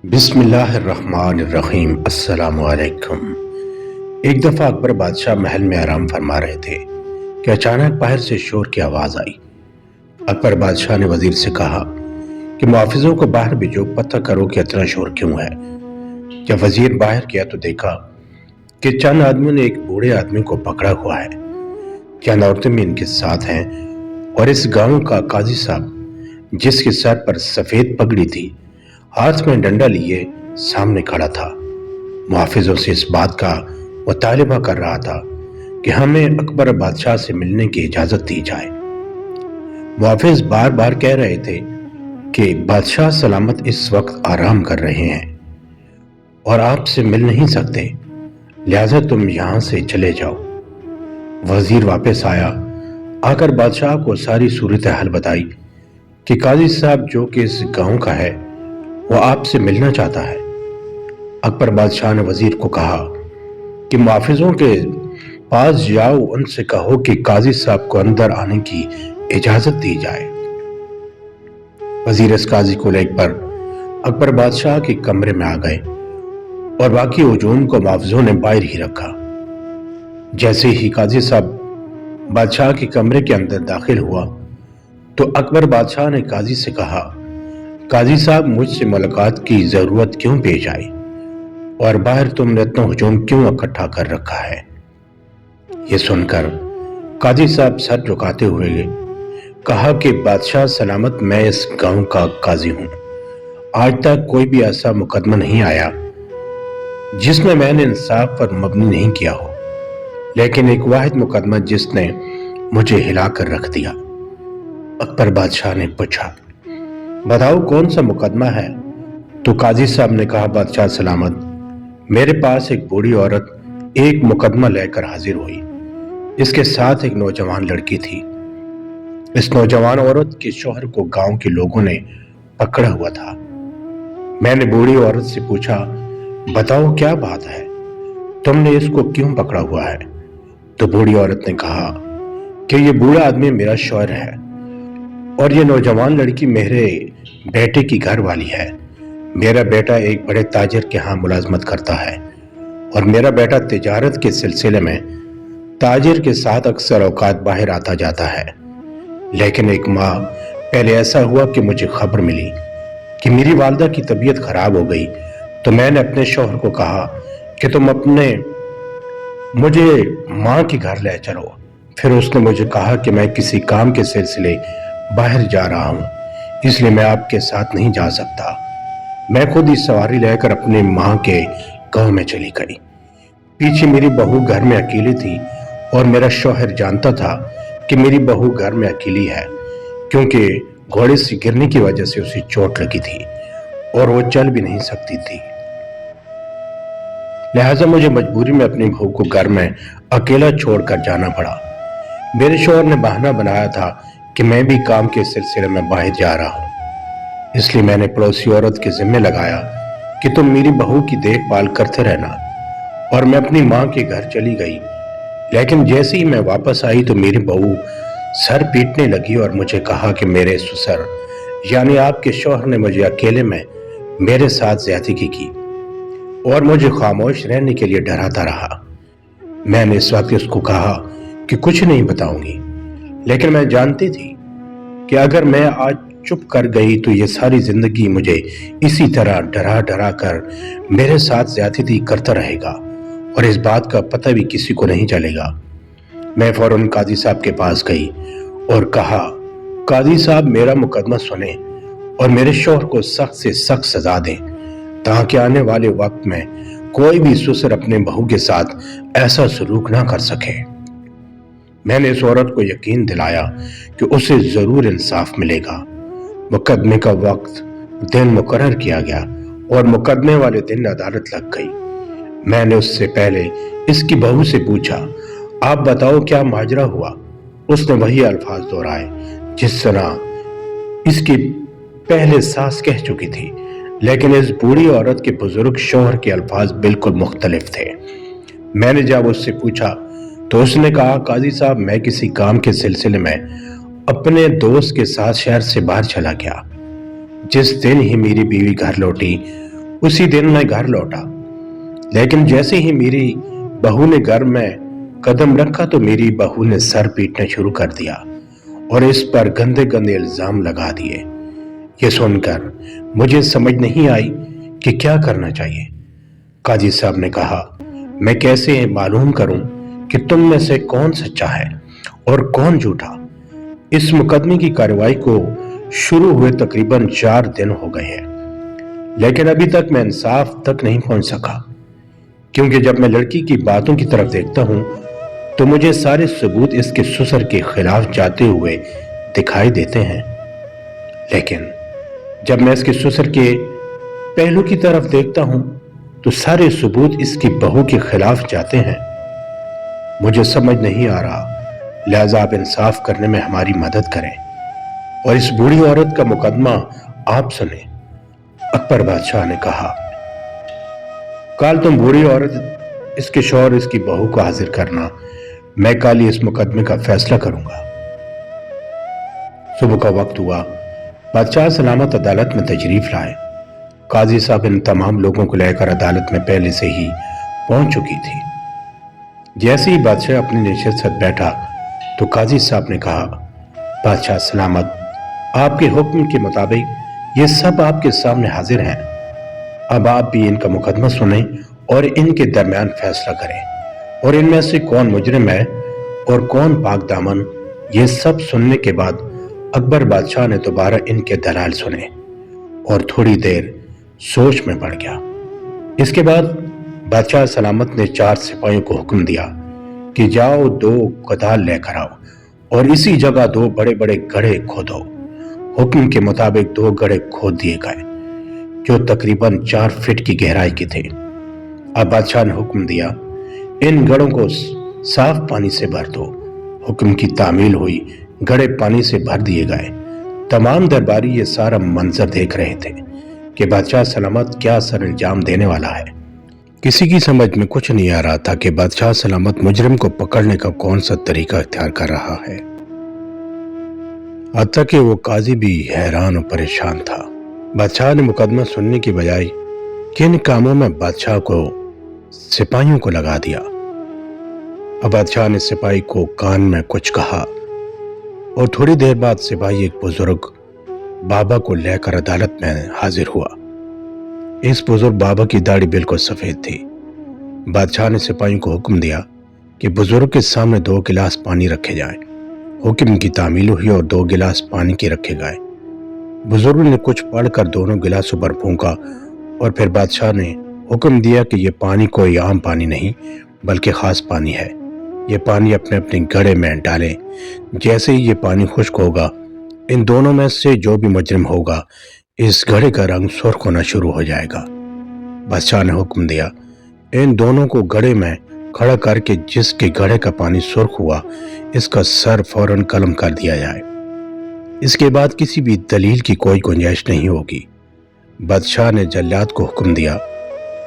बिस्मिल्लाहिर्रहमानिर्रहीम। अस्सलाम वालेकुम। एक दफ़ा अकबर बादशाह महल में आराम फरमा रहे थे कि अचानक बाहर से शोर की आवाज़ आई। अकबर बादशाह ने वजीर से कहा कि मुआफिजों को बाहर भेजो, पता करो कि इतना शोर क्यों है। जब वजीर बाहर गया तो देखा कि चंद आदमियों ने एक बूढ़े आदमी को पकड़ा हुआ है। चंद औरतें भी इनके साथ हैं और इस गांव का काजी साहब, जिसके सर पर सफ़ेद पगड़ी थी, हाथ में डंडा लिए सामने खड़ा था। मुहाफिजों से इस बात का मुतालिबा कर रहा था कि हमें अकबर बादशाह से मिलने की इजाजत दी जाए। मुहाफिज बार बार कह रहे थे कि बादशाह सलामत इस वक्त आराम कर रहे हैं और आपसे मिल नहीं सकते, लिहाजा तुम यहां से चले जाओ। वजीर वापस आया, आकर बादशाह को सारी सूरत हाल बताई कि काजी साहब जो कि इस गांव का है वो आपसे मिलना चाहता है। अकबर बादशाह ने वजीर को कहा कि मुहाफिजों के पास जाओ, उनसे कहो कि काजी साहब को अंदर आने की इजाजत दी जाए। वजीर इस काजी को लेकर अकबर बादशाह के कमरे में आ गए और बाकी हुजूम को मुहाफिजों ने बाहर ही रखा। जैसे ही काजी साहब बादशाह के कमरे के अंदर दाखिल हुआ तो अकबर बादशाह ने काजी से कहा, काजी साहब, मुझसे मुलाकात की जरूरत क्यों पेश आई और बाहर तुमने इतना हुजूम क्यों इकट्ठा कर रखा है। ये सुनकर काजी साहब सर झुकाते हुए कहा कि बादशाह सलामत, मैं इस गांव का काजी हूं। आज तक कोई भी ऐसा मुकदमा नहीं आया जिसमें मैंने इंसाफ पर मबनी नहीं किया हो, लेकिन एक वाहिद मुकदमा जिसने मुझे हिलाकर रख दिया। अकबर बादशाह ने पूछा, बताओ कौन सा मुकदमा है। तो काजी साहब ने कहा, बादशाह सलामत, मेरे पास एक बूढ़ी औरत एक मुकदमा लेकर हाजिर हुई। इसके साथ एक नौजवान लड़की थी। इस नौजवान औरत के शौहर को गांव के लोगों ने पकड़ा हुआ था। मैंने बूढ़ी औरत से पूछा, बताओ क्या बात है, तुमने इसको क्यों पकड़ा हुआ है। तो बूढ़ी औरत ने कहा कि ये बूढ़ा आदमी मेरा शौहर है और ये नौजवान लड़की मेरे बेटे की घर वाली है। मेरा बेटा एक बड़े ताजिर के यहाँ मुलाजमत करता है और मेरा बेटा तिजारत के सिलसिले में ताजिर के साथ अक्सर औकात बाहर आता जाता है। लेकिन एक माह पहले ऐसा हुआ कि मुझे खबर मिली कि मेरी वालदा की तबीयत खराब हो गई, तो मैंने अपने शौहर को कहा कि तुम मुझे माँ के घर ले चलो। फिर उसने मुझे कहा कि मैं किसी काम के सिलसिले बाहर जा रहा हूं, इसलिए मैं आपके साथ नहीं जा सकता। मैं खुद ही सवारी लेकर अपनी माँ के गांव में चली गई। पीछे मेरी बहू घर में अकेली थी और मेरा शौहर जानता था कि मेरी बहू घर में अकेली है, क्योंकि घोड़े से गिरने की वजह से उसे चोट लगी थी और वो चल भी नहीं सकती थी। लिहाजा मुझे मजबूरी में अपनी बहू को घर में अकेला छोड़कर जाना पड़ा। मेरे शौहर ने बहाना बनाया था कि मैं भी काम के सिलसिले में बाहर जा रहा हूं, इसलिए मैंने पड़ोसी औरत के जिम्मे लगाया कि तुम मेरी बहू की देखभाल करते रहना, और मैं अपनी माँ के घर चली गई। लेकिन जैसे ही मैं वापस आई तो मेरी बहू सर पीटने लगी और मुझे कहा कि मेरे ससुर यानी आपके शौहर ने मुझे अकेले में मेरे साथ ज्यादती की और मुझे खामोश रहने के लिए डराता रहा। मैंने इस वक्त उसको कहा कि कुछ नहीं बताऊंगी, लेकिन मैं जानती थी कि अगर मैं आज चुप कर गई तो ये सारी जिंदगी मुझे इसी तरह डरा डरा कर मेरे साथ ज्यादती करता रहेगा और इस बात का पता भी किसी को नहीं चलेगा। मैं फौरन काजी साहब के पास गई और कहा, काजी साहब, मेरा मुकदमा सुने और मेरे शौहर को सख्त से सख्त सजा दें, ताकि आने वाले वक्त में कोई भी ससुर अपने बहू के साथ ऐसा सलूक ना कर सके। मैंने इस औरत को यकीन दिलाया कि उसे जरूर इंसाफ मिलेगा। मुकदमे का वक्त दिन मुकर्रर किया गया और मुकदमे वाले दिन अदालत लग गई। मैंने उससे पहले इसकी बहू से पूछा, आप बताओ क्या माजरा हुआ। उसने वही अल्फाज दोहराए जिस तरह इसकी पहले सास कह चुकी थी, लेकिन इस बूढ़ी औरत के बुजुर्ग शौहर के अल्फाज बिल्कुल मुख्तलिफ थे। मैंने जब उससे पूछा तो उसने कहा, काजी साहब, मैं किसी काम के सिलसिले में अपने दोस्त के साथ शहर से बाहर चला गया। जिस दिन ही मेरी बीवी घर लौटी उसी दिन मैं घर लौटा, लेकिन जैसे ही मेरी बहू ने घर में कदम रखा तो मेरी बहू ने सर पीटना शुरू कर दिया और इस पर गंदे गंदे इल्जाम लगा दिए। ये सुनकर मुझे समझ नहीं आई कि क्या करना चाहिए। काजी साहब ने कहा, मैं कैसे मालूम करूं कि तुम में से कौन सच्चा है और कौन झूठा? इस मुकदमे की कार्रवाई को शुरू हुए तकरीबन 4 दिन हो गए हैं, लेकिन अभी तक मैं इंसाफ तक नहीं पहुंच सका, क्योंकि जब मैं लड़की की बातों की तरफ देखता हूं तो मुझे सारे सबूत इसके ससुर के खिलाफ जाते हुए दिखाई देते हैं, लेकिन जब मैं इसके ससुर के पहलू की तरफ देखता हूं तो सारे सबूत इसकी बहू के खिलाफ जाते हैं। मुझे समझ नहीं आ रहा, लिहाजा आप इंसाफ करने में हमारी मदद करें और इस बूढ़ी औरत का मुकदमा आप सुने। अकबर बादशाह ने कहा, कल तुम बूढ़ी औरत, इसके शौहर, इसकी बहू को हाजिर करना, मैं कल ही इस मुकदमे का फैसला करूंगा। सुबह का वक्त हुआ, बादशाह सलामत अदालत में तशरीफ लाए। काजी साहब इन तमाम लोगों को लेकर अदालत में पहले से ही पहुंच चुकी थी। जैसे ही बादशाह अपनी नशिस्त पर बैठा तो काजी साहब ने कहा, बादशाह सलामत, आपके हुक्म के मुताबिक ये सब आपके सामने हाजिर हैं। अब आप भी इनका मुकदमा सुनें और इनके दरमियान फैसला करें और इनमें से कौन मुजरिम है और कौन पाक दामन। ये सब सुनने के बाद अकबर बादशाह ने दोबारा इनके दलाल सुने और थोड़ी देर सोच में पड़ गया। इसके बाद बादशाह सलामत ने 4 सिपाहियों को हुक्म दिया कि जाओ 2 कोदाल लेकर आओ और इसी जगह 2 बड़े बड़े गड्ढे खोदो। हुक्म के मुताबिक 2 गड्ढे खोद दिए गए जो तकरीबन 4 फीट की गहराई के थे। अब बादशाह ने हुक्म दिया, इन गड्ढों को साफ पानी से भर दो। हुक्म की तामील हुई, गड्ढे पानी से भर दिए गए। तमाम दरबारी ये सारा मंजर देख रहे थे कि बादशाह सलामत क्या सर अंजाम देने वाला है। किसी की समझ में कुछ नहीं आ रहा था कि बादशाह सलामत मुजरिम को पकड़ने का कौन सा तरीका इख्तियार कर रहा है। हत्ता कि वो काजी भी हैरान और परेशान था। बादशाह ने मुकदमा सुनने की बजाय किन कामों में बादशाह को सिपाहियों को लगा दिया। अब बादशाह ने सिपाही को कान में कुछ कहा और थोड़ी देर बाद सिपाही एक बुजुर्ग बाबा को लेकर अदालत में हाजिर हुआ। इस बुजुर्ग बाबा की दाढ़ी बिल्कुल सफेद थी। बादशाह ने सिपाहियों को हुक्म दिया कि बुजुर्ग के सामने 2 गिलास पानी रखे जाएं। हुक्म की तामील हुई और 2 गिलास पानी के रखे गए। बुजुर्ग ने कुछ पढ़कर दोनों गिलासों पर फूंका और फिर बादशाह ने हुक्म दिया कि यह पानी कोई आम पानी नहीं बल्कि खास पानी है। ये पानी अपने अपने घड़े में डालें। जैसे ही ये पानी खुश्क होगा, इन दोनों में से जो भी मुजरिम होगा, इस घड़े का रंग सुर्ख होना शुरू हो जाएगा। बादशाह ने हुक्म दिया, इन दोनों को घड़े में खड़ा करके जिसके घड़े का पानी सुर्ख हुआ, इसका सर फौरन कलम कर दिया जाए। इसके बाद किसी भी दलील की कोई गुंजाइश नहीं होगी। बादशाह ने जल्लाद को हुक्म दिया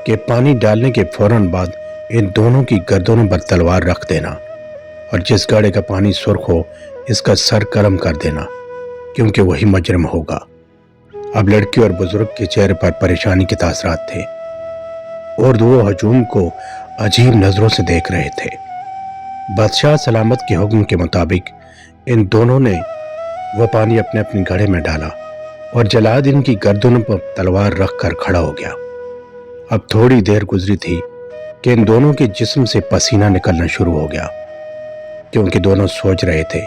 कि पानी डालने के फौरन बाद इन दोनों की गर्दनों पर तलवार रख देना और जिस घड़े का पानी सुर्ख हो, इसका सर कलम कर देना, क्योंकि वही मुजरिम होगा। अब लड़की और बुजुर्ग के चेहरे पर परेशानी के तासरात थे और वो हजूम को अजीब नजरों से देख रहे थे। बादशाह सलामत के हुक्म के मुताबिक इन दोनों ने वह पानी अपने अपने घड़े में डाला और जल्लाद इनकी गर्दनों पर तलवार रखकर खड़ा हो गया। अब थोड़ी देर गुजरी थी कि इन दोनों के जिस्म से पसीना निकलना शुरू हो गया, क्योंकि दोनों सोच रहे थे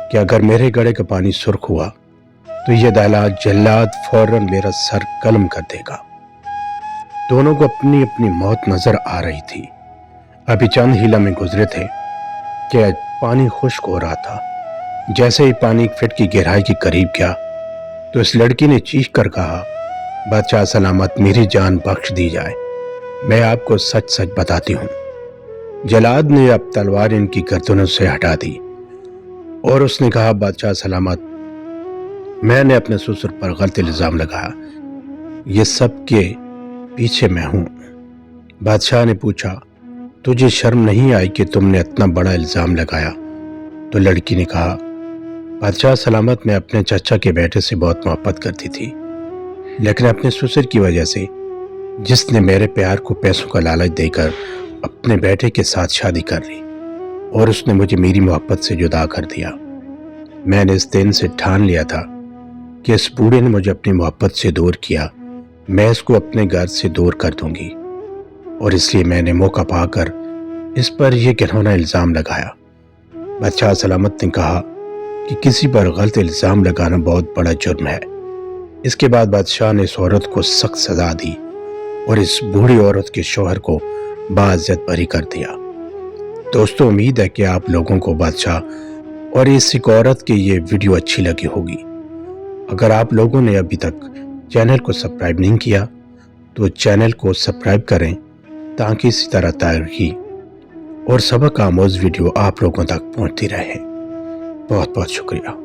कि अगर मेरे घड़े का पानी सुर्ख हुआ तो यह जल्लाद फौरन मेरा सर कलम कर देगा। दोनों को अपनी अपनी मौत नजर आ रही थी। अभी चंद ही लम्हे गुजरे थे कि पानी खुश्क हो रहा था। जैसे ही पानी 1 फीट की गहराई के करीब गया तो इस लड़की ने चीख कर कहा, बादशाह सलामत, मेरी जान बख्श दी जाए, मैं आपको सच सच बताती हूँ। जल्लाद ने अब तलवार इनकी गर्दनों से हटा दी और उसने कहा, बादशाह सलामत, मैंने अपने ससुर पर गलत इल्जाम लगाया, ये सब के पीछे मैं हूं। बादशाह ने पूछा, तुझे शर्म नहीं आई कि तुमने इतना बड़ा इल्जाम लगाया? तो लड़की ने कहा, बादशाह सलामत, मैं अपने चाचा के बेटे से बहुत मोहब्बत करती थी, लेकिन अपने ससुर की वजह से جس نے میرے پیار کو پیسوں کا لالچ دے کر اپنے بیٹے کے ساتھ شادی کر لی اور اس نے مجھے میری محبت سے جدا کر دیا۔ میں نے اس دن سے ٹھان لیا تھا کہ اس بوڑھے نے مجھے اپنی محبت سے دور کیا، میں اس کو اپنے گھر سے دور کر دوں گی، اور اس لیے میں نے موقع پا کر اس پر یہ گھناؤنا الزام لگایا۔ بادشاہ سلامت نے کہا کہ کسی پر غلط الزام لگانا بہت بڑا جرم ہے۔ اس کے بعد بادشاہ نے اس عورت کو سخت سزا دی اور اس بوڑھی عورت کے شوہر کو باعزت بری کر دیا۔ دوستو، امید ہے کہ آپ لوگوں کو بادشاہ اور اس ایک عورت کی یہ ویڈیو اچھی لگی ہوگی۔ اگر آپ لوگوں نے ابھی تک چینل کو سبسکرائب نہیں کیا تو چینل کو سبسکرائب کریں تاکہ اسی طرح تاریخی اور سبق آموز ویڈیو آپ لوگوں تک پہنچتی رہے۔ بہت بہت شکریہ۔